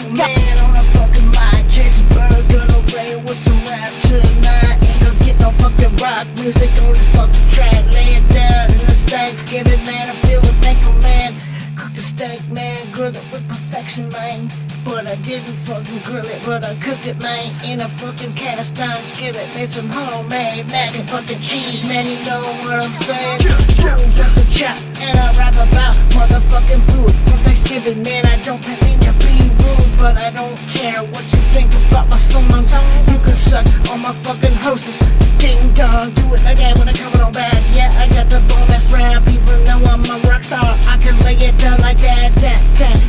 Man on a fucking mic, chasing bird, gonna play with some rap tonight. Ain't gonna get no fucking rock music on this fucking track. Lay it down in this Thanksgiving, man. I feel a thankful man. Cook the steak, man, grill it with perfection, man. But I didn't fucking grill it, but I cooked it, man, in a fucking cast iron skillet. Made some homemade mac and fucking cheese, man, you know what I'm saying? Just a chop, and I rap about motherfucking food. For Thanksgiving, man, I don't mean to be rude, but I don't care what you think about my songs. You can suck on my fucking hostess. Ding dong, do it again when I come on back. Yeah, I got the bonus rap, even though I'm a rock star. I can lay it down like that.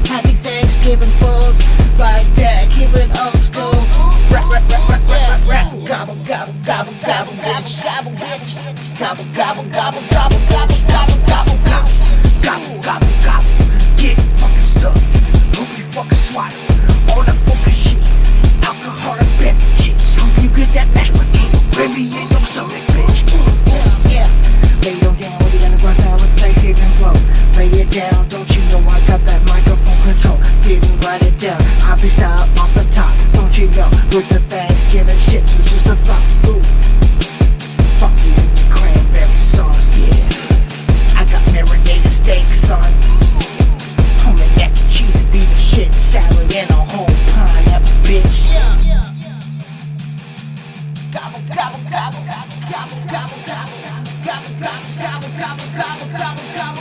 Happy Thanksgiving, folks. Like that, keep it old school. Rap, gobble, gobble, gobble, gobble, bitch. Gobble, bitch. Gobble, gobble, gobble, gobble, gobble, gobble, gobble, gobble, gobble, gobble, gobble. Get fucking stuffed. Hope you fucking swallow all the fucking shit. Alcoholic beverages. Hope you get that mashed potato gravy in your stomach, bitch. Yeah. Lay them down, we gonna go down with Thanksgiving flow. Lay it down, don't you know I got that microphone control? Didn't write it down, I freestyle off the top. Don't you know, with the Thanksgiving shit, it's just a thought. Ooh. Fuck you, cranberry sauce, yeah. I got marinated steak, son. Homemade mac and cheese and beef and shit, salad and a whole pineapple, bitch. Gobble, gobble, gobble, gobble, gobble, gobble, gobble, gobble, gobble, gobble, gobble, gobble, gobble, gobble.